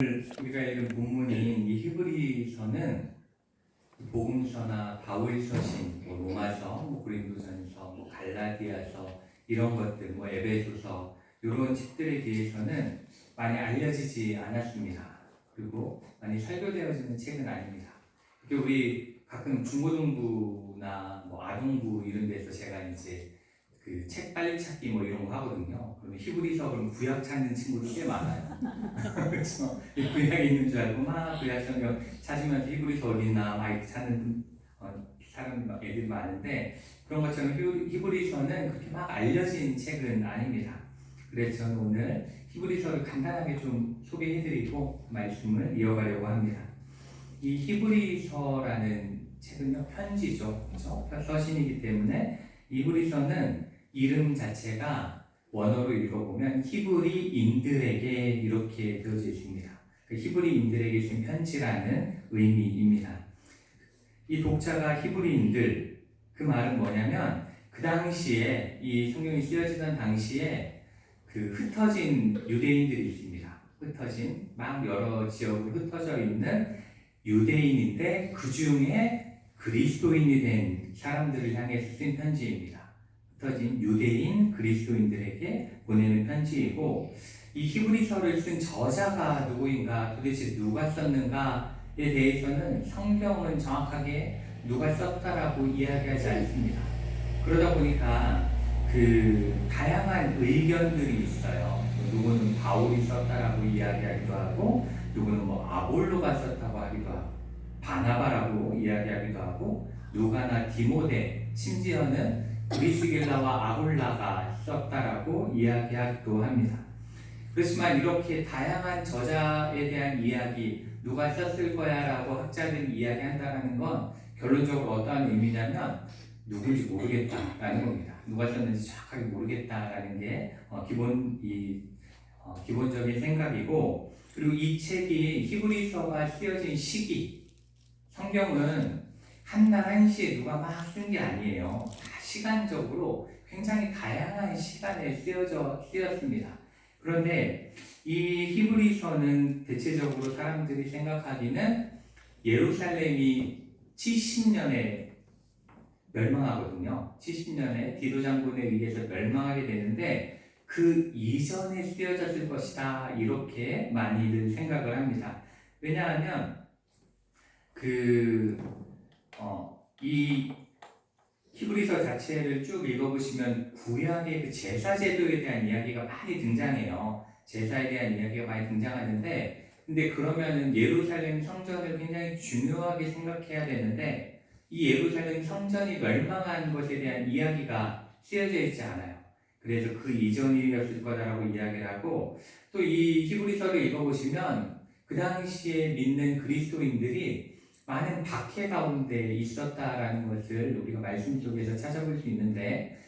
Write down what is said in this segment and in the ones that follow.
우리가 읽은 본문인 이 히브리서는 복음서나 바울서신, 로마서, 고린도전서, 갈라디아서 이런 것들, 에베소서 이런 책들에 대해서는 많이 알려지지 않았습니다. 그리고 많이 설교되어지는 책은 아닙니다. 우리 가끔 중고등부나 아동부 이런 데서 제가 이제 그 책 빨리 찾기 이런 거 하거든요. 그러면 히브리서 그럼 구약 찾는 친구들 꽤 많아요. 그렇죠. 구약에 있는 줄 알고 막 구약 성경 찾으면서 히브리서 어디 있나 막 이렇게 찾는 사람 애들이 많은데, 그런 것처럼 히브리서는 그렇게 막 알려진 책은 아닙니다. 그래서 저는 오늘 히브리서를 간단하게 좀 소개해드리고 말씀을 이어가려고 합니다. 이 히브리서라는 책은요, 편지죠. 그렇죠? 서신이기 때문에 히브리서는 이름 자체가 원어로 읽어보면 히브리인들에게 이렇게 되어져 있습니다. 그 히브리인들에게 쓴 편지라는 의미입니다. 이 독자가 히브리인들, 그 말은 뭐냐면 그 당시에 이 성경이 쓰여지던 당시에 그 흩어진 유대인들이 있습니다. 흩어진 막 여러 지역으로 흩어져 있는 유대인인데 그 중에 그리스도인이 된 사람들을 향해서 쓴 편지입니다. 흩어진 유대인 그리스도인들에게 보내는 편지이고, 이 히브리서를 쓴 저자가 누구인가, 도대체 누가 썼는가에 대해서는 성경은 정확하게 누가 썼다라고 이야기하지 않습니다. 그러다 보니까 그 다양한 의견들이 있어요. 누구는 바울이 썼다라고 이야기하기도 하고, 누구는 아볼로가 썼다고 하기도 하고, 바나바라고 이야기하기도 하고, 누가나 디모데, 심지어는 브리스길라와 아굴라가 썼다라고 이야기하기도 합니다. 그렇지만 이렇게 다양한 저자에 대한 이야기, 누가 썼을 거야 라고 학자들이 이야기한다는 건 결론적으로 어떠한 의미냐면 누군지 모르겠다라는 겁니다. 누가 썼는지 정확하게 모르겠다라는 게 기본적인 생각이고, 그리고 이 책이 히브리서가 쓰여진 시기, 성경은 한 날 한시에 누가 막 쓴 게 아니에요. 다 시간적으로 굉장히 다양한 시간에 쓰였습니다. 그런데 이 히브리서는 대체적으로 사람들이 생각하기는 예루살렘이 70년에 멸망하거든요. 70년에 디도 장군에 의해서 멸망하게 되는데 그 이전에 쓰여졌을 것이다, 이렇게 많이들 생각을 합니다. 왜냐하면 이 히브리서 자체를 쭉 읽어보시면 구약의 그 제사 제도에 대한 이야기가 많이 등장해요. 제사에 대한 이야기가 많이 등장하는데, 근데 그러면은 예루살렘 성전을 굉장히 중요하게 생각해야 되는데, 이 예루살렘 성전이 멸망한 것에 대한 이야기가 쓰여져 있지 않아요. 그래서 그 이전이었을 거다라고 이야기를 하고, 또 이 히브리서를 읽어보시면 그 당시에 믿는 그리스도인들이 많은 박해 가운데 있었다라는 것을 우리가 말씀 속에서 찾아볼 수 있는데,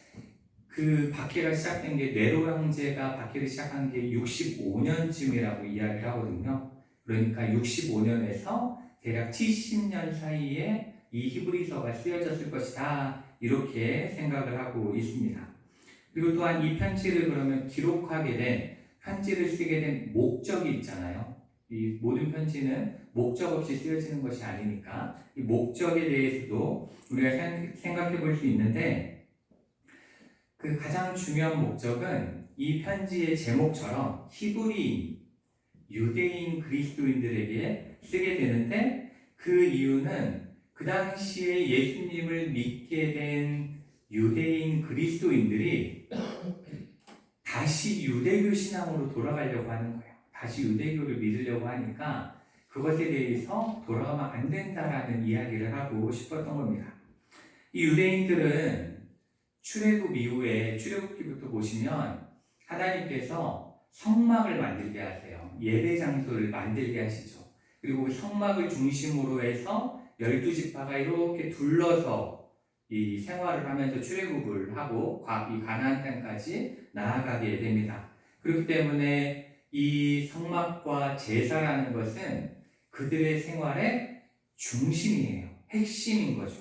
그 박해가 시작된 게, 네로 형제가 박해를 시작한 게 65년쯤이라고 이야기를 하거든요. 그러니까 65년에서 대략 70년 사이에 이 히브리서가 쓰여졌을 것이다, 이렇게 생각을 하고 있습니다. 그리고 또한 이 편지를 그러면 기록하게 된, 편지를 쓰게 된 목적이 있잖아요. 이 모든 편지는 목적 없이 쓰여지는 것이 아니니까 이 목적에 대해서도 우리가 생각해 볼 수 있는데, 그 가장 중요한 목적은 이 편지의 제목처럼 히브리인, 유대인 그리스도인들에게 쓰게 되는데, 그 이유는 그 당시에 예수님을 믿게 된 유대인 그리스도인들이 다시 유대교 신앙으로 돌아가려고 하는 거예요. 다시 유대교를 믿으려고 하니까 그것에 대해서 돌아가면 안 된다라는 이야기를 하고 싶었던 겁니다. 이 유대인들은 출애굽 이후에, 출애굽기부터 보시면 하나님께서 성막을 만들게 하세요. 예배 장소를 만들게 하시죠. 그리고 성막을 중심으로 해서 12지파가 이렇게 둘러서 이 생활을 하면서 출애굽을 하고 이 가나안 땅까지 나아가게 됩니다. 그렇기 때문에 이 성막과 제사라는 것은 그들의 생활의 중심이에요. 핵심인 거죠.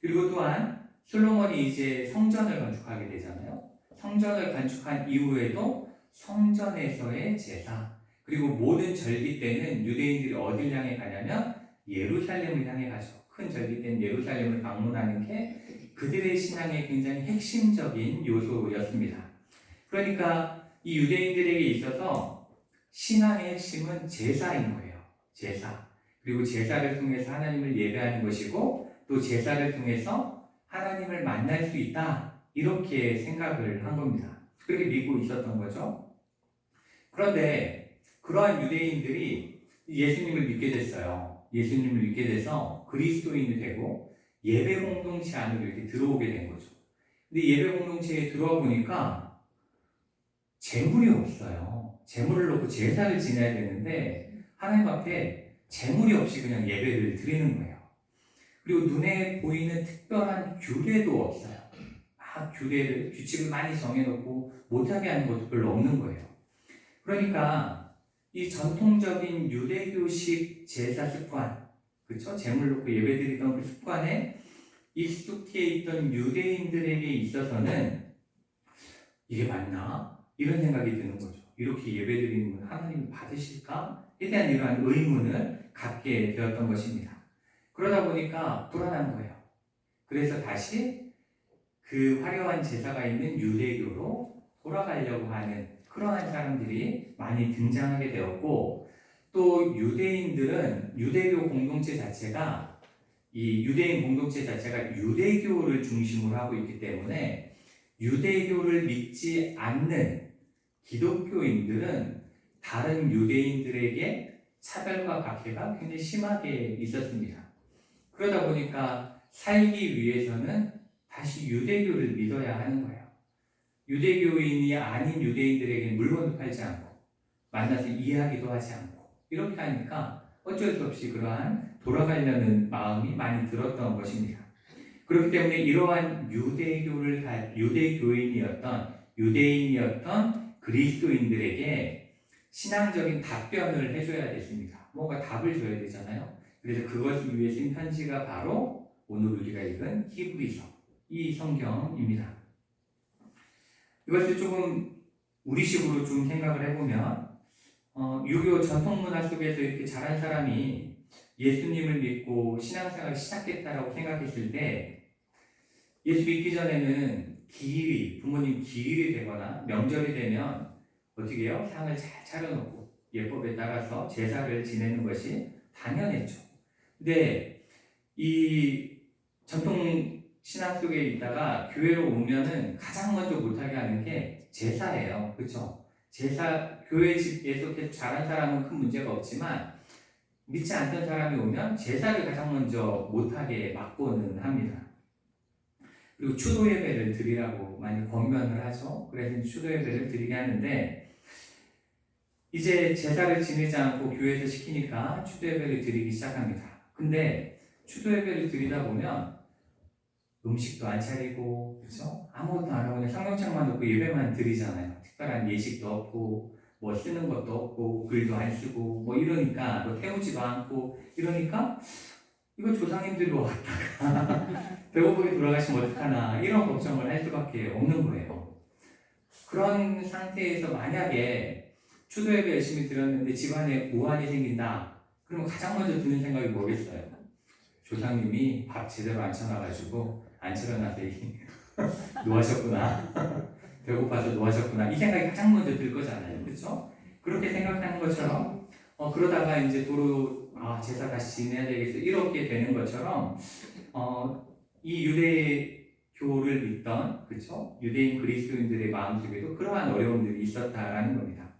그리고 또한 솔로몬이 이제 성전을 건축하게 되잖아요. 성전을 건축한 이후에도 성전에서의 제사, 그리고 모든 절기 때는 유대인들이 어딜 향해 가냐면 예루살렘을 향해 가죠. 큰 절기 때는 예루살렘을 방문하는 게 그들의 신앙의 굉장히 핵심적인 요소였습니다. 그러니까 이 유대인들에게 있어서 신앙의 핵심은 제사인 거예요. 제사. 그리고 제사를 통해서 하나님을 예배하는 것이고 또 제사를 통해서 하나님을 만날 수 있다. 이렇게 생각을 한 겁니다. 그렇게 믿고 있었던 거죠. 그런데 그러한 유대인들이 예수님을 믿게 됐어요. 예수님을 믿게 돼서 그리스도인이 되고 예배 공동체 안으로 이렇게 들어오게 된 거죠. 근데 예배 공동체에 들어와 보니까 재물이 없어요. 재물을 놓고 제사를 지내야 되는데 하나님 앞에 재물이 없이 그냥 예배를 드리는 거예요. 그리고 눈에 보이는 특별한 규례도 없어요. 막 규칙을 많이 정해놓고 못하게 하는 것도 별로 없는 거예요. 그러니까 이 전통적인 유대교식 제사 습관, 그렇죠? 재물 놓고 예배드리던 그 습관에 익숙해 있던 유대인들에게 있어서는 이게 맞나? 이런 생각이 드는 거죠. 이렇게 예배드리는 건 하나님이 받으실까?에 대한 이러한 의문을 갖게 되었던 것입니다. 그러다 보니까 불안한 거예요. 그래서 다시 그 화려한 제사가 있는 유대교로 돌아가려고 하는 그러한 사람들이 많이 등장하게 되었고, 또 유대인들은 유대교 공동체 자체가 이 유대인 공동체 자체가 유대교를 중심으로 하고 있기 때문에 유대교를 믿지 않는 기독교인들은 다른 유대인들에게 차별과 박해가 굉장히 심하게 있었습니다. 그러다 보니까 살기 위해서는 다시 유대교를 믿어야 하는 거예요. 유대교인이 아닌 유대인들에게 물건도 팔지 않고 만나서 이야기도 하지 않고 이렇게 하니까 어쩔 수 없이 그러한 돌아가려는 마음이 많이 들었던 것입니다. 그렇기 때문에 이러한 유대인이었던 그리스도인들에게 신앙적인 답변을 해줘야 됐습니다. 뭔가 답을 줘야 되잖아요. 그래서 그것을 위해 쓴 편지가 바로 오늘 우리가 읽은 히브리서 이 성경입니다. 이것을 조금 우리식으로 좀 생각을 해보면 유교 전통문화 속에서 이렇게 자란 사람이 예수님을 믿고 신앙생활을 시작했다라고 생각했을 때 예수 믿기 전에는 부모님 기일이 되거나 명절이 되면 어떻게 해요? 상을 잘 차려놓고 예법에 따라서 제사를 지내는 것이 당연했죠. 근데 이 전통 신앙 속에 있다가 교회로 오면은 가장 먼저 못하게 하는 게 제사예요. 그렇죠? 제사, 교회 집에서 계속 자란 사람은 큰 문제가 없지만 믿지 않던 사람이 오면 제사를 가장 먼저 못하게 막고는 합니다. 그리고 추도 예배를 드리라고 많이 권면을 하죠. 그래서 추도 예배를 드리게 하는데 이제 제사를 지내지 않고 교회에서 시키니까 추도 예배를 드리기 시작합니다. 근데 추도 예배를 드리다 보면 음식도 안 차리고, 그렇죠? 아무것도 안 하고 그냥 성경책만 놓고 예배만 드리잖아요. 특별한 예식도 없고, 뭐 쓰는 것도 없고, 글도 안 쓰고, 뭐 이러니까, 뭐 태우지도 않고, 이러니까, 이거 조상님들로 왔다가 배고프게 돌아가시면 어떡하나, 이런 걱정을 할 수밖에 없는 거예요. 그런 상태에서 만약에 추도 예배 열심히 드렸는데 집안에 우환이 생긴다. 그러면 가장 먼저 드는 생각이 뭐겠어요? 조상님이 밥 제대로 안 쳐놔가지고 안 차려놔서 노하셨구나. 배고파서 노하셨구나. 이 생각이 가장 먼저 들 거잖아요. 그렇죠? 그렇게 생각하는 것처럼 그러다가 이제 도로 제사 다시 지내야 되겠어. 이렇게 되는 것처럼 이 유대교를 믿던 그렇죠? 유대인 그리스도인들의 마음속에도 그러한 어려움들이 있었다라는 겁니다.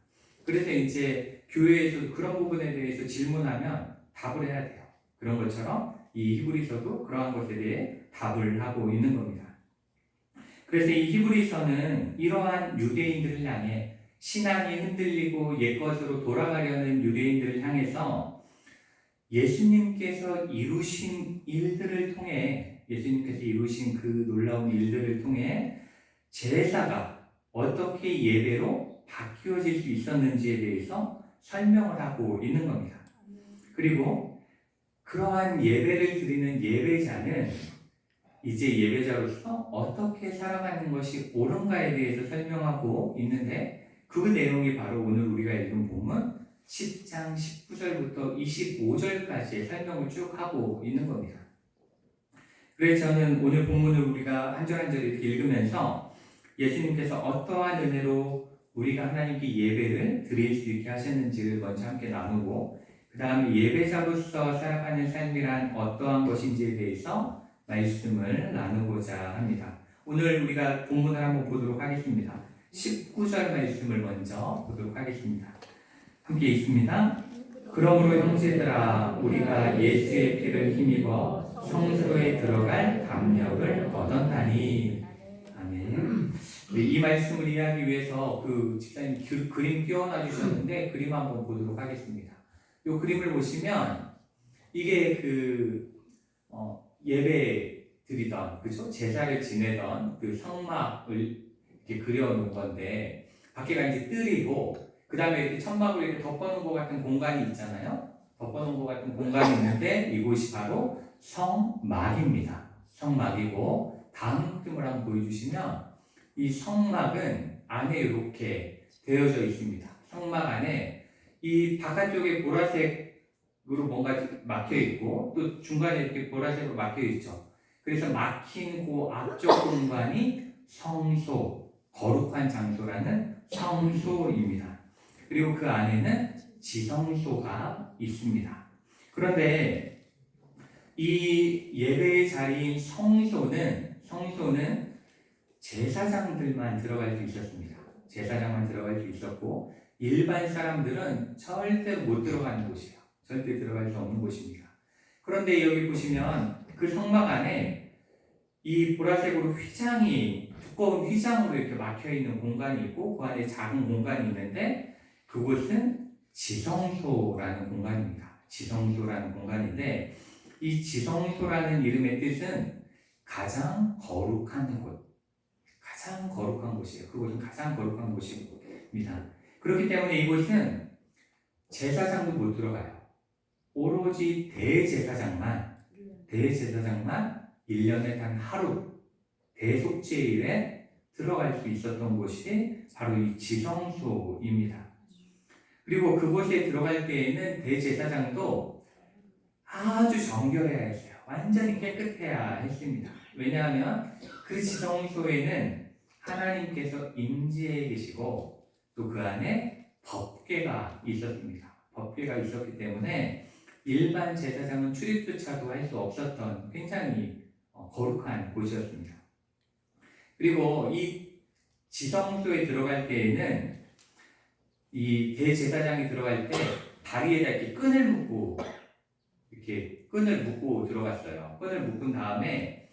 그래서 이제 교회에서 그런 부분에 대해서 질문하면 답을 해야 돼요. 그런 것처럼 이 히브리서도 그러한 것에 대해 답을 하고 있는 겁니다. 그래서 이 히브리서는 이러한 유대인들을 향해 신앙이 흔들리고 옛것으로 돌아가려는 유대인들을 향해서 예수님께서 이루신 일들을 통해 예수님께서 이루신 그 놀라운 일들을 통해 제사가 어떻게 예배로 바뀌어질 수 있었는지에 대해서 설명을 하고 있는 겁니다. 그리고 그러한 예배를 드리는 예배자는 이제 예배자로서 어떻게 살아가는 것이 옳은가에 대해서 설명하고 있는데 그 내용이 바로 오늘 우리가 읽은 본문 10장 19절부터 25절까지의 설명을 쭉 하고 있는 겁니다. 그래서 저는 오늘 본문을 우리가 한 절 한 절 이렇게 읽으면서 예수님께서 어떠한 은혜로 우리가 하나님께 예배를 드릴 수 있게 하셨는지를 먼저 함께 나누고, 그 다음에 예배자로서 살아가는 삶이란 어떠한 것인지에 대해서 말씀을 나누고자 합니다. 오늘 우리가 본문을 한번 보도록 하겠습니다. 19절 말씀을 먼저 보도록 하겠습니다. 함께 읽습니다. 그러므로 형제들아, 우리가 예수의 피를 힘입어 성소에 들어갈 담력을 얻었나니. 아멘. 이 말씀을 이해하기 위해서 그 집사님 그림 띄워놔 주셨는데 그림 한번 보도록 하겠습니다. 이 그림을 보시면 이게 예배 드리던, 그죠? 제사를 지내던 그 성막을 이렇게 그려놓은 건데, 밖에가 이제 뜰이고, 그 다음에 이렇게 천막으로 이렇게 덮어놓은 것 같은 공간이 있잖아요. 덮어놓은 것 같은 공간이 있는데, 이곳이 바로 성막입니다. 성막이고, 다음 그림을 한번 보여주시면, 이 성막은 안에 이렇게 되어져 있습니다. 성막 안에 이 바깥쪽에 보라색으로 뭔가 막혀 있고, 또 중간에 이렇게 보라색으로 막혀 있죠. 그래서 막힌 그 앞쪽 공간이 성소, 거룩한 장소라는 성소입니다. 그리고 그 안에는 지성소가 있습니다. 그런데 이 예배의 자리인 성소는 제사장들만 들어갈 수 있었습니다. 제사장만 들어갈 수 있었고, 일반 사람들은 절대로 못 들어가는 곳이에요. 절대 들어갈 수 없는 곳입니다. 그런데 여기 보시면 그 성막 안에 이 보라색으로 두꺼운 휘장으로 이렇게 막혀있는 공간이 있고, 그 안에 작은 공간이 있는데, 그곳은 지성소라는 공간입니다. 지성소라는 공간인데, 이 지성소라는 이름의 뜻은 가장 거룩한 곳, 가장 거룩한 곳이에요. 그곳은 가장 거룩한 곳입니다. 그렇기 때문에 이곳은 제사장도 못 들어가요. 오로지 대제사장만 1년에 단 하루 대속죄일에 들어갈 수 있었던 곳이 바로 이 지성소입니다. 그리고 그곳에 들어갈 때에는 대제사장도 아주 정결해야 했어요. 완전히 깨끗해야 했습니다. 왜냐하면 그 지성소에는 하나님께서 임재해 계시고, 또 그 안에 법궤가 있었습니다. 법궤가 있었기 때문에 일반 제사장은 출입조차도 할 수 없었던 굉장히 거룩한 곳이었습니다. 그리고 이 지성소에 들어갈 때에는 이 대제사장이 들어갈 때 다리에다 이렇게 끈을 묶고 들어갔어요. 끈을 묶은 다음에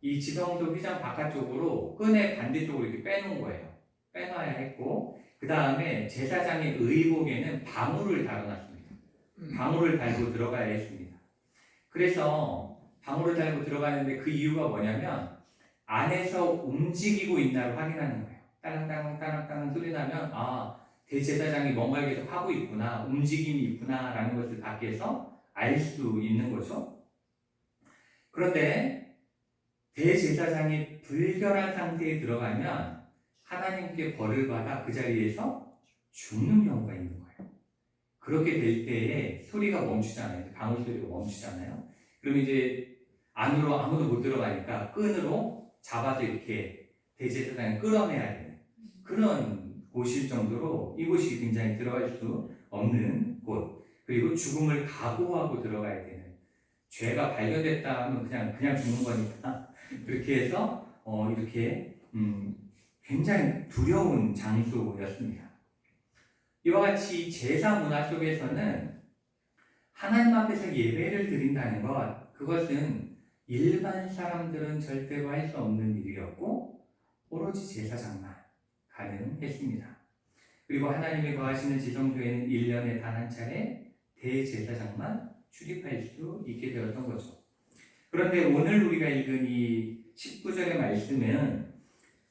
이 지성소 휘장 바깥쪽으로 끈의 반대쪽으로 이렇게 빼놓은 거예요. 빼놔야 했고, 그 다음에 제사장의 의복에는 방울을 달아놨습니다. 방울을 달고 들어가야 했습니다. 그래서 방울을 달고 들어가는데 그 이유가 뭐냐면 안에서 움직이고 있나를 확인하는 거예요. 따랑따랑 소리 나면 대제사장이 뭔가 계속 하고 있구나, 움직임이 있구나 라는 것을 밖에서 알 수 있는 거죠. 그런데 대제사장이 불결한 상태에 들어가면 하나님께 벌을 받아 그 자리에서 죽는 경우가 있는 거예요. 그렇게 될 때에 소리가 멈추잖아요. 방울 소리가 멈추잖아요. 그럼 이제 안으로 아무도 못 들어가니까 끈으로 잡아서 이렇게 대제사장을 끌어내야 되는 그런 곳일 정도로 이곳이 굉장히 들어갈 수 없는 곳, 그리고 죽음을 각오하고 들어가야 되는, 죄가 발견됐다 하면 그냥 죽는 거니까 그렇게 해서 이렇게 굉장히 두려운 장소였습니다. 이와 같이 제사 문화 속에서는 하나님 앞에서 예배를 드린다는 것, 그것은 일반 사람들은 절대로 할 수 없는 일이었고, 오로지 제사장만 가능했습니다. 그리고 하나님이 거하시는 지성소에는 1년에 단 한 차례 대제사장만 출입할 수 있게 되었던 거죠. 그런데 오늘 우리가 읽은 이 19절의 말씀은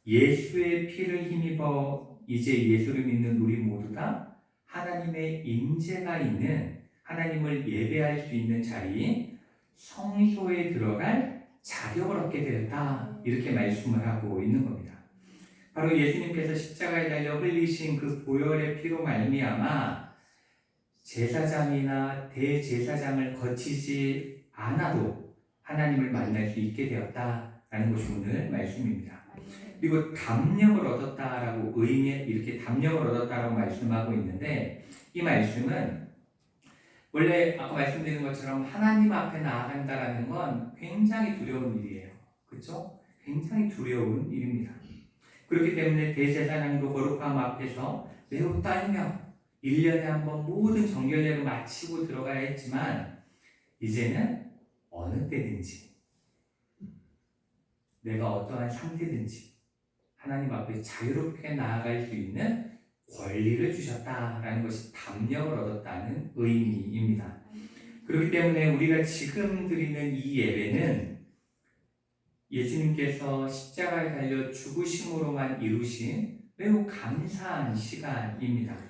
예수의 피를 힘입어 이제 예수를 믿는 우리 모두가 하나님의 임재가 있는, 하나님을 예배할 수 있는 자리인 성소에 들어갈 자격을 얻게 되었다, 이렇게 말씀을 하고 있는 겁니다. 바로 예수님께서 십자가에 달려 흘리신 그 보혈의 피로 말미암아 제사장이나 대제사장을 거치지 않아도 하나님을 만날 수 있게 되었다라는 것이 오늘 말씀입니다. 그리고 담력을 얻었다라고 의미에 이렇게 담력을 얻었다라고 말씀하고 있는데, 이 말씀은 원래 아까 말씀드린 것처럼 하나님 앞에 나아간다라는 건 굉장히 두려운 일이에요. 그렇죠? 굉장히 두려운 일입니다. 그렇기 때문에 대제사장도 거룩함 앞에서 매우 떨며 1년에 한 번 모든 정결례를 마치고 들어가야 했지만, 이제는 어느 때든지 내가 어떠한 상태든지 하나님 앞에 자유롭게 나아갈 수 있는 권리를 주셨다라는 것이 담력을 얻었다는 의미입니다. 그렇기 때문에 우리가 지금 드리는 이 예배는 예수님께서 십자가에 달려 죽으심으로만 이루신 매우 감사한 시간입니다.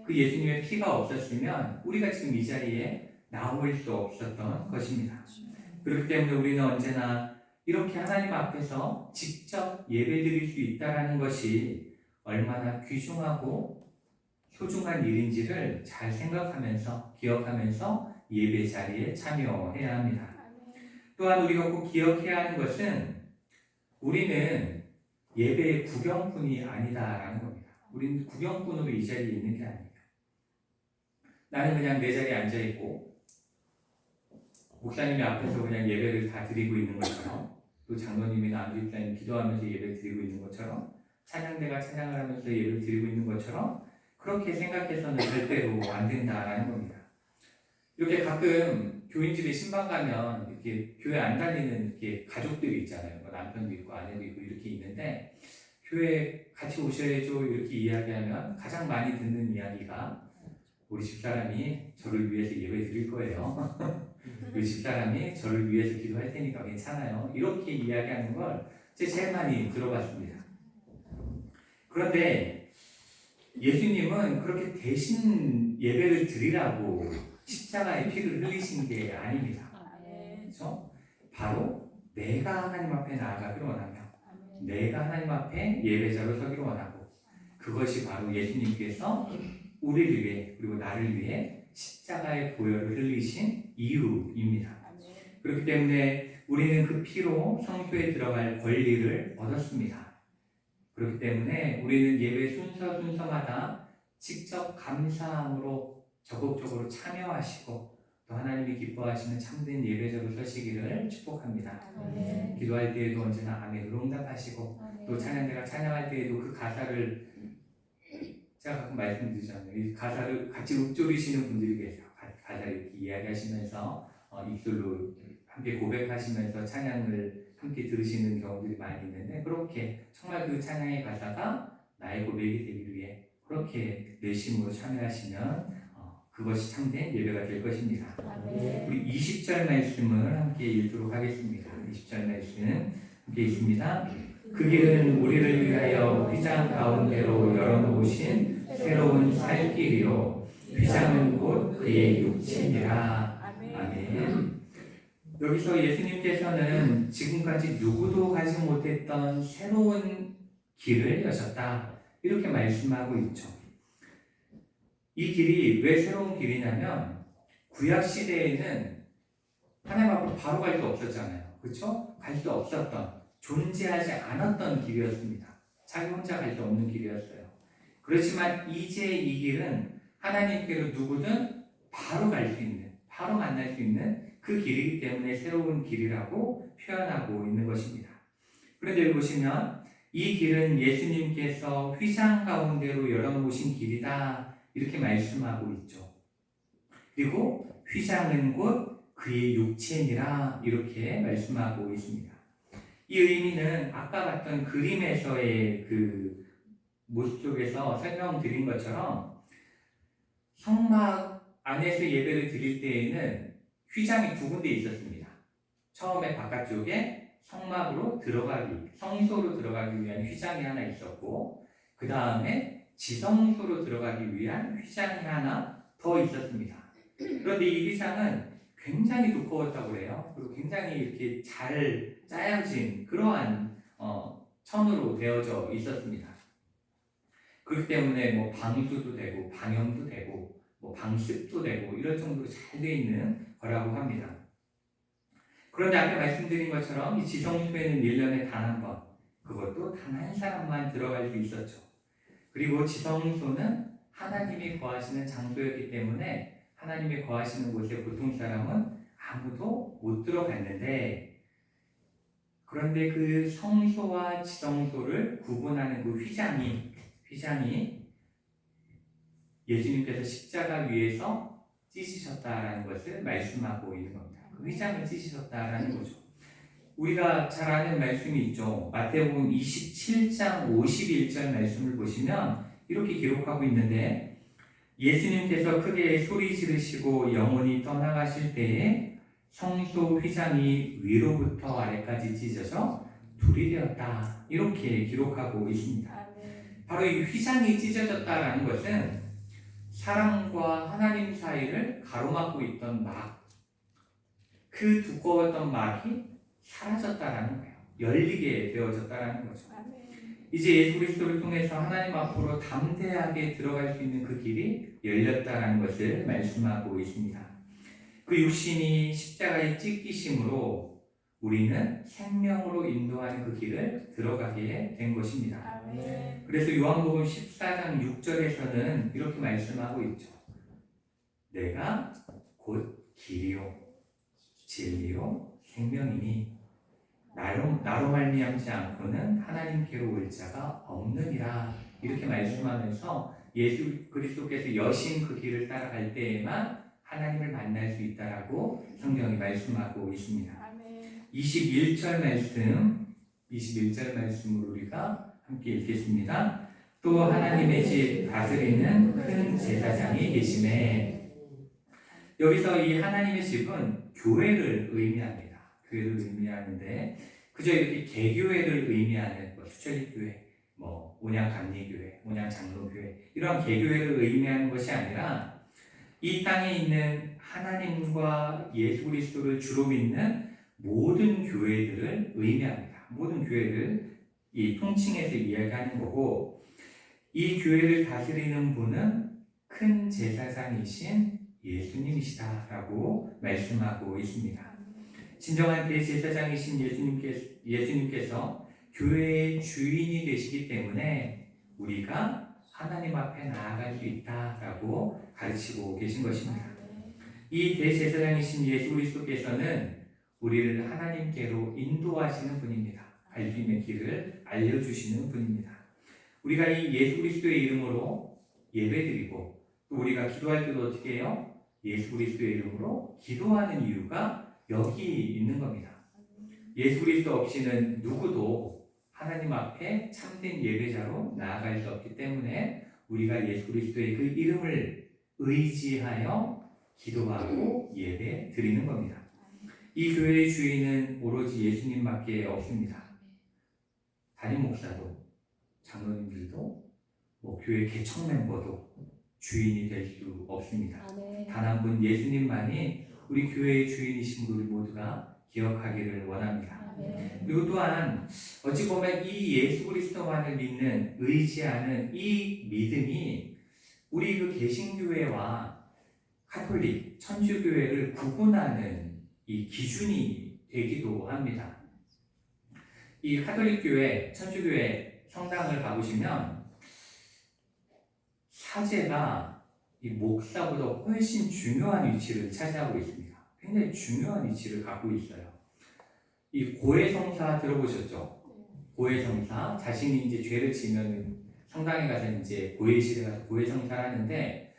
그 예수님의 피가 없었으면 우리가 지금 이 자리에 나올 수 없었던 것입니다. 그렇기 때문에 우리는 언제나 이렇게 하나님 앞에서 직접 예배드릴 수 있다는 것이 얼마나 귀중하고 소중한 일인지를 잘 생각하면서 기억하면서 예배 자리에 참여해야 합니다. 또한 우리가 꼭 기억해야 하는 것은 우리는 예배의 구경꾼이 아니다라는 겁니다. 우리는 구경꾼으로 이 자리에 있는 게 아니에요. 나는 그냥 내 자리에 앉아있고 목사님이 앞에서 그냥 예배를 다 드리고 있는 것처럼, 또 장로님이나 안주입사님 기도하면서 예배를 드리고 있는 것처럼, 찬양대가 찬양을 하면서 예배를 드리고 있는 것처럼 그렇게 생각해서는 절대로 안 된다라는 겁니다. 이렇게 가끔 교인집에 신방 가면 이렇게 교회 안 다니는 이렇게 가족들이 있잖아요. 뭐 남편도 있고 아내도 있고 이렇게 있는데, 교회 같이 오셔야죠 이렇게 이야기하면 가장 많이 듣는 이야기가 우리 집사람이 저를 위해서 예배 드릴 거예요. 우리 집사람이 저를 위해서 기도할 테니까 괜찮아요. 이렇게 이야기하는 걸 제일 많이 들어봤습니다. 그런데 예수님은 그렇게 대신 예배를 드리라고 십자가의 피를 흘리신 게 아닙니다. 그렇죠? 바로 내가 하나님 앞에 나아가기를 원하며 내가 하나님 앞에 예배자로 서기를 원하고, 그것이 바로 예수님께서 우리를 위해 그리고 나를 위해 십자가의 보혈을 흘리신 이유입니다. 그렇기 때문에 우리는 그 피로 성소에 들어갈 권리를 얻었습니다. 그렇기 때문에 우리는 예배 순서마다 직접 감사함으로 적극적으로 참여하시고 또 하나님이 기뻐하시는 참된 예배자로 서시기를 축복합니다. 기도할 때에도 언제나 아멘으로 응답하시고, 또 찬양대가 찬양할 때에도 그 가사를, 제가 가끔 말씀드리잖아요. 이 가사를 같이 읊조리시는 분들이 계세요. 가사를 이렇게 이야기하시면서 입술로 함께 고백하시면서 찬양을 함께 들으시는 경우들이 많이 있는데, 그렇게 정말 그 찬양의 가사가 나의 고백이 되기 위해 그렇게 내심으로 참여하시면 그것이 참된 예배가 될 것입니다. 우리 20절 말씀을 함께 읽도록 하겠습니다. 20절 말씀 함께 있습니다. 그 길은 우리를 위하여 휘장 가운데로 열어놓으신 새로운 살 길이요 휘장은 곧 그의 육체니라. 아멘. 여기서 예수님께서는 지금까지 누구도 가지 못했던 새로운 길을 여셨다, 이렇게 말씀하고 있죠. 이 길이 왜 새로운 길이냐면, 구약시대에는 하나님 앞으로 바로 갈 수 없었잖아요. 그렇죠? 갈 수 없었던, 존재하지 않았던 길이었습니다. 자기 혼자 갈 수 없는 길이었어요. 그렇지만 이제 이 길은 하나님께로 누구든 바로 갈 수 있는, 바로 만날 수 있는 그 길이기 때문에 새로운 길이라고 표현하고 있는 것입니다. 그런데 여기 보시면 이 길은 예수님께서 휘장 가운데로 열어놓으신 길이다, 이렇게 말씀하고 있죠. 그리고 휘장은 곧 그의 육체니라, 이렇게 말씀하고 있습니다. 이 의미는 아까 봤던 그림에서의 그 모습 속에서 설명드린 것처럼, 성막 안에서 예배를 드릴 때에는 휘장이 두 군데 있었습니다. 처음에 바깥쪽에 성막으로 들어가기, 성소로 들어가기 위한 휘장이 하나 있었고, 그 다음에 지성소로 들어가기 위한 휘장이 하나 더 있었습니다. 그런데 이 휘장은 굉장히 두꺼웠다고 해요. 그리고 굉장히 이렇게 잘 짜여진 그러한 천으로 되어져 있었습니다. 그렇기 때문에 뭐 방수도 되고 방염도 되고 뭐 방습도 되고 이럴 정도로 잘 돼 있는 거라고 합니다. 그런데 아까 말씀드린 것처럼 이 지성소에는 1년에 단 한 번, 그것도 단 한 사람만 들어갈 수 있었죠. 그리고 지성소는 하나님이 거하시는 장소였기 때문에 하나님이 거하시는 곳에 보통 사람은 아무도 못 들어갔는데, 그런데 그 성소와 지성소를 구분하는 그 휘장이 예수님께서 십자가 위에서 찢으셨다라는 것을 말씀하고 있는 겁니다. 그 휘장을 찢으셨다라는 거죠. 우리가 잘 아는 말씀이 있죠. 마태복음 27장 51절 말씀을 보시면 이렇게 기록하고 있는데, 예수님께서 크게 소리 지르시고 영혼이 떠나가실 때에 성소 휘장이 위로부터 아래까지 찢어져 둘이 되었다, 이렇게 기록하고 있습니다. 바로 이 휘장이 찢어졌다라는 것은 사람과 하나님 사이를 가로막고 있던 막, 그 두꺼웠던 막이 사라졌다라는 거예요. 열리게 되어졌다라는 거죠. 이제 예수 그리스도를 통해서 하나님 앞으로 담대하게 들어갈 수 있는 그 길이 열렸다라는 것을 말씀하고 있습니다. 그 육신이 십자가에 찢기심으로 우리는 생명으로 인도하는 그 길을 들어가게 된 것입니다. 그래서 요한복음 14장 6절에서는 이렇게 말씀하고 있죠. 내가 곧 길이요 진리요 생명이니 나로 말미암지 않고는 하나님께로 올 자가 없느니라, 이렇게 말씀하면서 예수 그리스도께서 여신 그 길을 따라갈 때에만 하나님을 만날 수 있다라고 성경이 말씀하고 있습니다. 21절 말씀을 우리가 함께 읽겠습니다. 또 하나님의 집 다스리는 큰 제사장이 계시매. 여기서 이 하나님의 집은 교회를 의미합니다. 교회를 의미하는데, 그저 이렇게 개교회를 의미하는 수철교회, 온양감리교회, 온양장로교회, 이러한 개교회를 의미하는 것이 아니라 이 땅에 있는 하나님과 예수 그리스도를 주로 믿는 모든 교회들을 의미합니다. 모든 교회를 이 통칭해서 이야기하는 거고, 이 교회를 다스리는 분은 큰 제사장이신 예수님이시다라고 말씀하고 있습니다. 진정한 대제사장이신 예수님께서 교회의 주인이 되시기 때문에 우리가 하나님 앞에 나아갈 수 있다라고 가르치고 계신 것입니다. 이 대제사장이신 예수 그리스도께서는 우리를 하나님께로 인도하시는 분입니다. 갈 수 있는 길을 알려주시는 분입니다. 우리가 이 예수 그리스도의 이름으로 예배드리고, 또 우리가 기도할 때도 어떻게 해요? 예수 그리스도의 이름으로 기도하는 이유가 여기 있는 겁니다. 예수 그리스도 없이는 누구도 하나님 앞에 참된 예배자로 나아갈 수 없기 때문에 우리가 예수 그리스도의 그 이름을 의지하여 기도하고 예배 드리는 겁니다. 이 교회의 주인은 오로지 예수님밖에 없습니다. 담임 목사도, 장로님들도, 교회 개척 멤버도 주인이 될 수 없습니다. 단 한 분 예수님만이 우리 교회의 주인이신 우리 모두가 기억하기를 원합니다. 그리고 또한 어찌 보면 이 예수 그리스도만을 믿는, 의지하는 이 믿음이 우리 그 개신교회와 가톨릭, 천주교회를 구분하는 이 기준이 되기도 합니다. 이 가톨릭 교회, 천주교회 성당을 가보시면 사제가 이 목사보다 훨씬 중요한 위치를 차지하고 있습니다. 굉장히 중요한 위치를 갖고 있어요. 이 고해성사 들어보셨죠? 고해성사, 자신이 이제 죄를 지면 성당에 가서 이제 고해실에 가서 고해성사를 하는데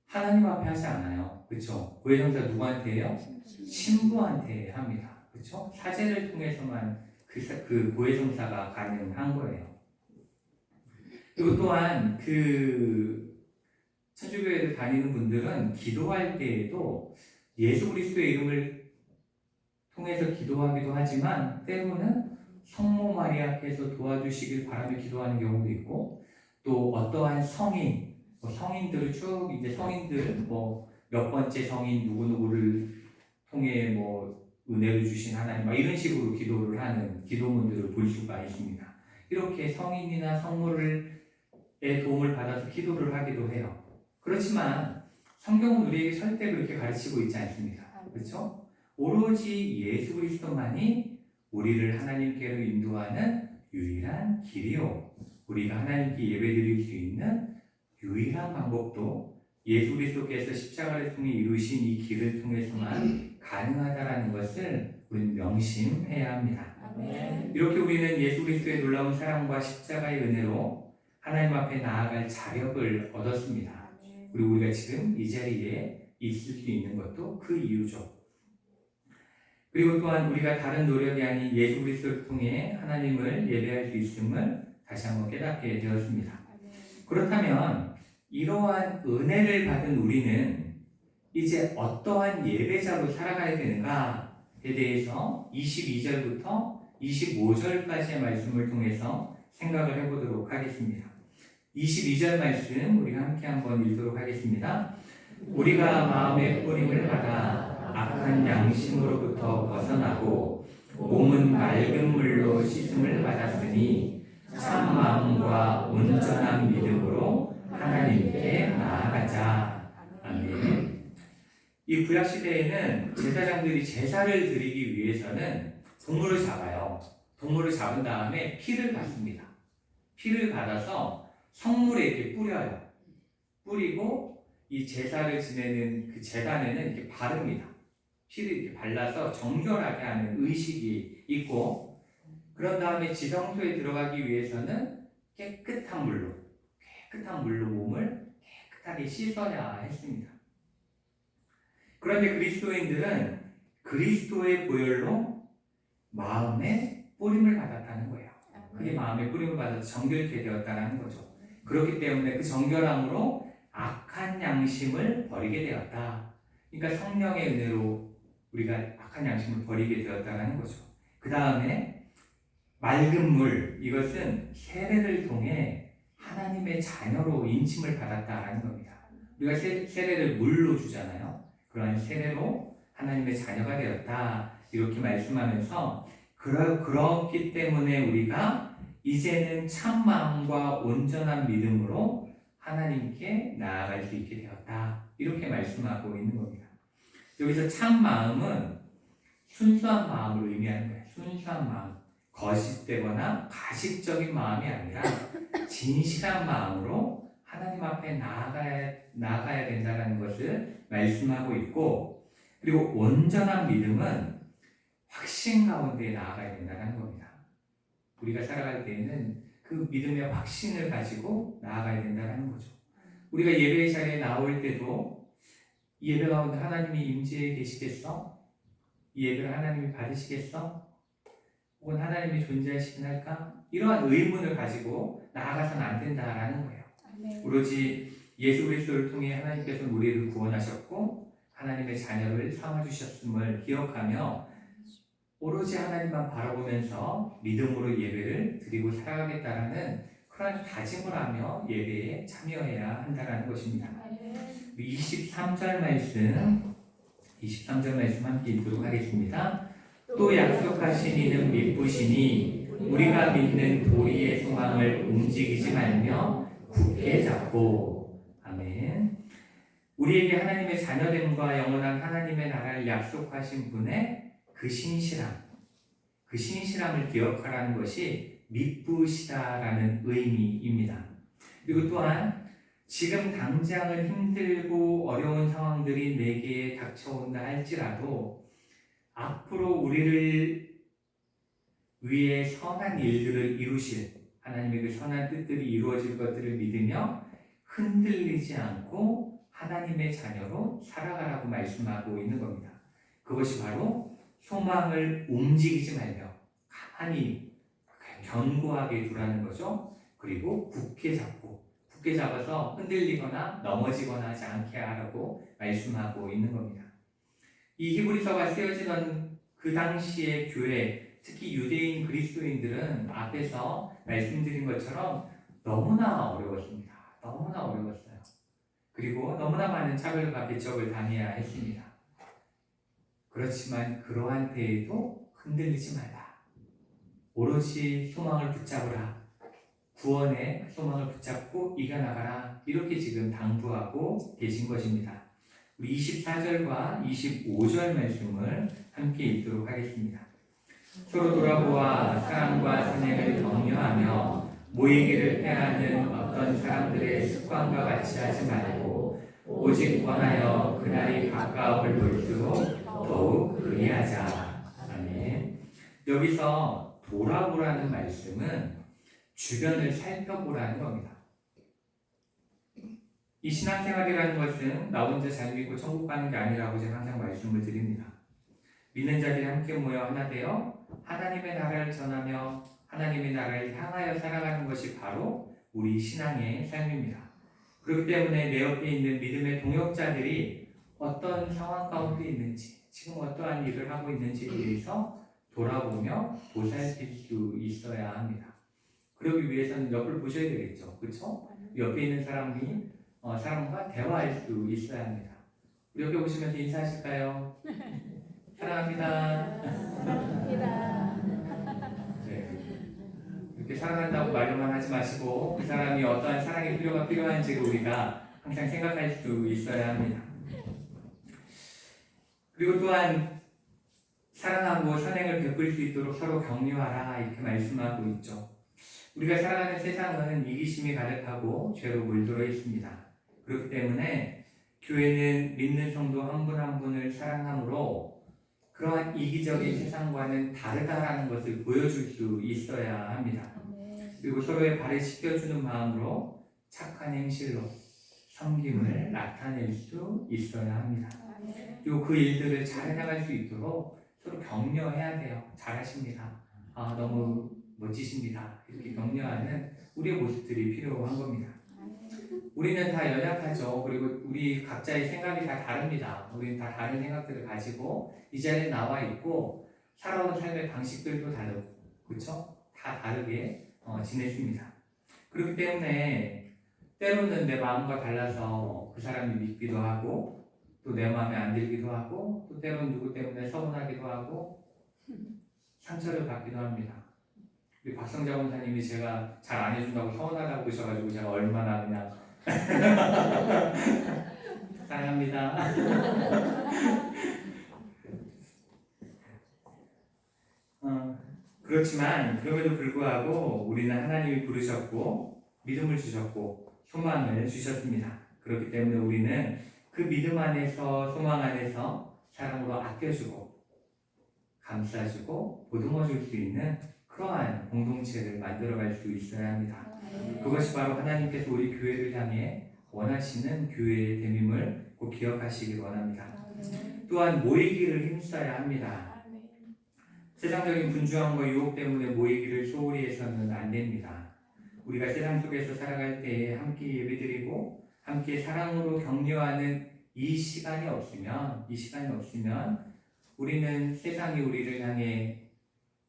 하나님 앞에 하지 않아요. 그렇죠? 고해성사 누구한테 해요? 신부한테 합니다. 그렇죠? 사제를 통해서만 그 고해성사가 가능한 거예요. 그리고 또한 천주교회를 다니는 분들은 기도할 때에도 예수 그리스도의 이름을 통해서 기도하기도 하지만, 때로는 성모 마리아께서 도와주시길 바라며 기도하는 경우도 있고, 또 어떠한 성인들을 쭉 이제 성인들 몇 번째 성인 누구누구를 통해 은혜를 주신 하나님 이런 식으로 기도를 하는 기도문들을 볼 수가 있습니다. 이렇게 성인이나 성모의 도움을 받아서 기도를 하기도 해요. 그렇지만 성경은 우리에게 절대 그렇게 가르치고 있지 않습니다. 그렇죠? 오로지 예수 그리스도만이 우리를 하나님께로 인도하는 유일한 길이요. 우리가 하나님께 예배드릴 수 있는 유일한 방법도 예수 그리스도께서 십자가를 통해 이루신 이 길을 통해서만 가능하다라는 것을 우리는 명심해야 합니다. 아멘. 이렇게 우리는 예수 그리스도의 놀라운 사랑과 십자가의 은혜로 하나님 앞에 나아갈 자격을 얻었습니다. 그리고 우리가 지금 이 자리에 있을 수 있는 것도 그 이유죠. 그리고 또한 우리가 다른 노력이 아닌 예수 그리스도를 통해 하나님을 예배할 수 있음을 다시 한번 깨닫게 되었습니다. 그렇다면 이러한 은혜를 받은 우리는 이제 어떠한 예배자로 살아가야 되는가에 대해서 22절부터 25절까지의 말씀을 통해서 생각을 해보도록 하겠습니다. 22절 말씀 우리가 함께 한번 읽도록 하겠습니다. 우리가 마음의 뿌림을 받아 악한 양심으로부터 벗어나고 몸은 맑은 물로 씻음을 받았으니 참 마음과 온전한 믿음으로 하나님께 나아가자. 아멘. 이 구약 시대에는 제사장들이 제사를 드리기 위해서는 동물을 잡아요. 동물을 잡은 다음에 피를 받습니다. 피를 받아서 성물에 이렇게 뿌려요. 뿌리고 이 제사를 지내는 그 제단에는 이렇게 바릅니다. 피를 이렇게 발라서 정결하게 하는 의식이 있고, 그런 다음에 지성소에 들어가기 위해서는 깨끗한 물로 몸을 깨끗하게 씻어야 했습니다. 그런데 그리스도인들은 그리스도의 보혈로 마음에 뿌림을 받았다는 거예요. 그게 마음에 뿌림을 받아서 정결케 되었다는 거죠. 그렇기 때문에 그 정결함으로 악한 양심을 버리게 되었다. 그러니까 성령의 은혜로 우리가 악한 양심을 버리게 되었다는 거죠. 그 다음에 맑은 물, 이것은 세례를 통해 하나님의 자녀로 인침을 받았다라는 겁니다. 우리가 세례를 물로 주잖아요. 그러한 세례로 하나님의 자녀가 되었다. 이렇게 말씀하면서 그렇기 때문에 우리가 이제는 참 마음과 온전한 믿음으로 하나님께 나아갈 수 있게 되었다. 이렇게 말씀하고 있는 겁니다. 여기서 참 마음은 순수한 마음을 의미하는 거예요. 순수한 마음. 거짓되거나 가식적인 마음이 아니라 진실한 마음으로 하나님 앞에 나아가야 된다는 것을 말씀하고 있고, 그리고 온전한 믿음은 확신 가운데 나아가야 된다는 겁니다. 우리가 살아갈 때에는 그 믿음의 확신을 가지고 나아가야 된다는 거죠. 우리가 예배의 자리에 나올 때도 이 예배 가운데 하나님이 임재해 계시겠어? 이 예배를 하나님이 받으시겠어? 혹은 하나님이 존재하시긴 할까? 이러한 의문을 가지고 나아가서는 안 된다라는 거예요. 오로지 예수 그리스도를 통해 하나님께서 우리를 구원하셨고 하나님의 자녀를 삼아주셨음을 기억하며 오로지 하나님만 바라보면서 믿음으로 예배를 드리고 살아가겠다라는 그런 다짐을 하며 예배에 참여해야 한다는 것입니다. 23절 말씀 함께 읽도록 하겠습니다. 또 약속하신 이는 믿으시니 우리가 믿는 도리의 소망을 움직이지 말며 굳게 잡고. 아멘. 우리에게 하나님의 자녀됨과 영원한 하나님의 나라를 약속하신 분의 그 신실함을 기억하라는 것이 믿으시다라는 의미입니다. 그리고 또한 지금 당장은 힘들고 어려운 상황들이 내게 닥쳐온다 할지라도 앞으로 우리를 위해 선한 일들을 이루실 하나님의 그 선한 뜻들이 이루어질 것들을 믿으며 흔들리지 않고 하나님의 자녀로 살아가라고 말씀하고 있는 겁니다. 그것이 바로 소망을 움직이지 말며 가만히 견고하게 두라는 거죠. 그리고 굳게 잡아서 흔들리거나 넘어지거나 하지 않게 하라고 말씀하고 있는 겁니다. 이 히브리서가 쓰여지던 그 당시의 교회, 특히 유대인 그리스도인들은 앞에서 말씀드린 것처럼 너무나 어려웠습니다. 너무나 어려웠어요. 그리고 너무나 많은 차별과 배척을 당해야 했습니다. 그렇지만 그러한 때에도 흔들리지 말라. 오롯이 소망을 붙잡으라. 구원의 소망을 붙잡고 이겨나가라. 이렇게 지금 당부하고 계신 것입니다. 우리 24절과 25절 말씀을 함께 읽도록 하겠습니다. 서로 돌아보아 사랑과 선행을 격려하며 모이기를 패하는 어떤 사람들의 습관과 같이 하지 말고 오직 원하여 그날이 가까움을 볼수록 더욱 그리하자. 아멘. 여기서 돌아보라는 말씀은 주변을 살펴보라는 겁니다. 이 신앙생활이라는 것은 나 혼자 잘 믿고 천국 가는 게 아니라고 제가 항상 말씀을 드립니다. 믿는 자들이 함께 모여 하나 되어 하나님의 나라를 전하며 하나님의 나라를 향하여 살아가는 것이 바로 우리 신앙의 삶입니다. 그렇기 때문에 내 옆에 있는 믿음의 동역자들이 어떤 상황 가운데 있는지, 지금 어떠한 일을 하고 있는지에 대해서 돌아보며 보살필 수 있어야 합니다. 그러기 위해서는 옆을 보셔야 되겠죠. 그렇죠? 옆에 있는 사람과 대화할 수 있어야 합니다. 우리 옆에 보시면서 인사하실까요? 사랑합니다. 네. 이렇게 사랑한다고 말로만 하지 마시고 그 사람이 어떠한 사랑의 필요가 필요한지를 우리가 항상 생각할 수 있어야 합니다. 그리고 또한 사랑하고 선행을 베풀 수 있도록 서로 격려하라 이렇게 말씀하고 있죠. 우리가 살아가는 세상은 이기심이 가득하고 죄로 물들어 있습니다. 그렇기 때문에 교회는 믿는 성도 한 분 한 분을 사랑함으로 그러한 이기적인 세상과는 다르다라는 것을 보여줄 수 있어야 합니다. 그리고 서로의 발을 씻겨주는 마음으로 착한 행실로 섬김을 나타낼 수 있어야 합니다. 그리고 그 일들을 잘 해나갈 수 있도록 서로 격려해야 돼요. 잘하십니다. 너무 멋지십니다. 이렇게 격려하는 우리의 모습들이 필요한 겁니다. 우리는 다 연약하죠. 그리고 우리 각자의 생각이 다 다릅니다. 우리는 다 다른 생각들을 가지고 이 자리에 나와 있고 살아온 삶의 방식들도 다르고 그렇죠? 다 다르게 지냈습니다. 그렇기 때문에 때로는 내 마음과 달라서 그 사람이 믿기도 하고 또 내 마음에 안 들기도 하고 또 때로는 누구 때문에 서운하기도 하고 상처를 받기도 합니다. 우리 박성자 원사님이 제가 잘 안 해준다고 서운하다고 그러셔가지고 제가 얼마나 그냥 사랑합니다. 그렇지만 그럼에도 불구하고 우리는 하나님이 부르셨고 믿음을 주셨고 소망을 주셨습니다. 그렇기 때문에 우리는 그 믿음 안에서 소망 안에서 사랑으로 아껴주고 감싸주고 보듬어줄 수 있는 그러한 공동체를 만들어갈 수 있어야 합니다. 그것이 바로 하나님께서 우리 교회를 향해 원하시는 교회의 됨임을 꼭 기억하시길 원합니다. 또한 모이기를 힘써야 합니다. 세상적인 분주함과 유혹 때문에 모이기를 소홀히 해서는 안 됩니다. 우리가 세상 속에서 살아갈 때에 함께 예배드리고 함께 사랑으로 격려하는 이 시간이 없으면 우리는 세상이 우리를 향해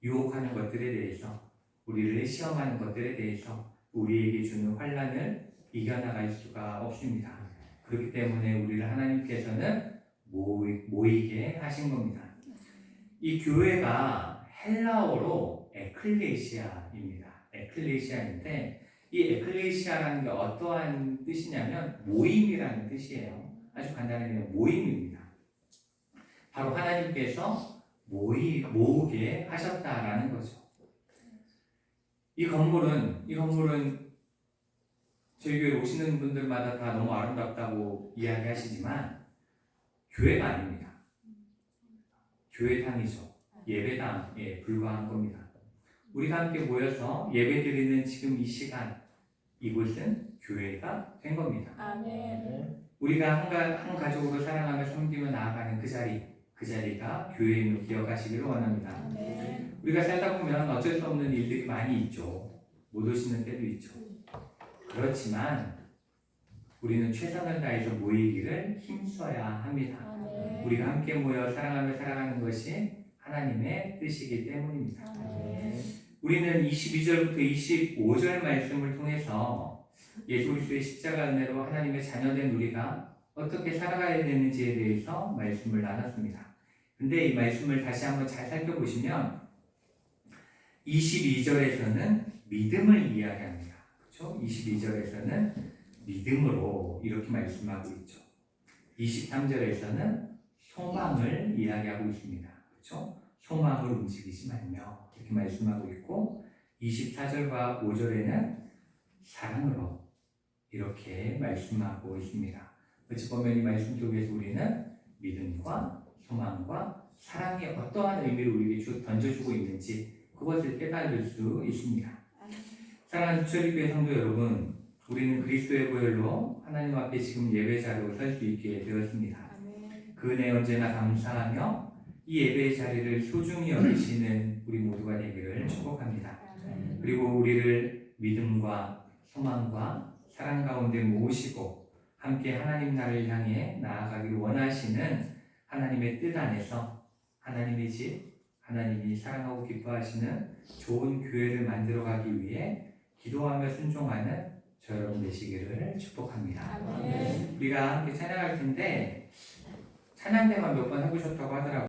유혹하는 것들에 대해서 우리를 시험하는 것들에 대해서 우리에게 주는 환난을 이겨나갈 수가 없습니다. 그렇기 때문에 우리를 하나님께서는 모이게 하신 겁니다. 이 교회가 헬라어로 에클레시아입니다. 에클레시아인데 이 에클레시아라는 게 어떠한 뜻이냐면 모임이라는 뜻이에요. 아주 간단하게 모임입니다. 바로 하나님께서 모으게 하셨다라는 거죠. 이 건물은 저희 교회 오시는 분들마다 다 너무 아름답다고 이야기하시지만 교회가 아닙니다. 교회당이죠. 예배당에 불과한 겁니다. 우리가 함께 모여서 예배드리는 지금 이 시간 이곳은 교회가 된 겁니다. 아멘. 우리가 한 가족으로 사랑하며 섬기며 나아가는 그 자리가 교회임을 기억하시기를 원합니다. 아멘. 우리가 살다 보면 어쩔 수 없는 일들이 많이 있죠. 못 오시는 때도 있죠. 그렇지만 우리는 최선을 다해서 모이기를 힘써야 합니다. 아멘. 우리가 함께 모여 사랑하며 살아가는 것이 하나님의 뜻이기 때문입니다. 아멘. 우리는 22절부터 25절 말씀을 통해서 예수 그리스도의 십자가 은혜로 하나님의 자녀된 우리가 어떻게 살아가야 되는지에 대해서 말씀을 나눴습니다. 근데 이 말씀을 다시 한번 잘 살펴보시면 22절에서는 믿음을 이야기합니다. 그렇죠? 22절에서는 믿음으로 이렇게 말씀하고 있죠. 23절에서는 소망을 이야기하고 있습니다. 그렇죠? 소망을 움직이지 말며 이렇게 말씀하고 있고 24절과 5절에는 사랑으로 이렇게 말씀하고 있습니다. 어찌 보면 이 말씀 속에서 우리는 믿음과 소망과 사랑이 어떠한 의미를 우리에게 던져주고 있는지 그것을 깨달을 수 있습니다. 사랑하는 주철교회 성도 여러분, 우리는 그리스도의 보혈로 하나님 앞에 지금 예배자로 설 수 있게 되었습니다. 그 은혜 언제나 감사하며 이 예배의 자리를 소중히 여기시는 우리 모두가 되기를 축복합니다. 그리고 우리를 믿음과 소망과 사랑 가운데 모으시고 함께 하나님 나라를 향해 나아가길 원하시는 하나님의 뜻 안에서 하나님의 집, 하나님이 사랑하고 기뻐하시는 좋은 교회를 만들어가기 위해 기도하며 순종하는 저 여러분 되시기를 축복합니다. 우리가 함께 찬양할 텐데 찬양대만 몇 번 해보셨다고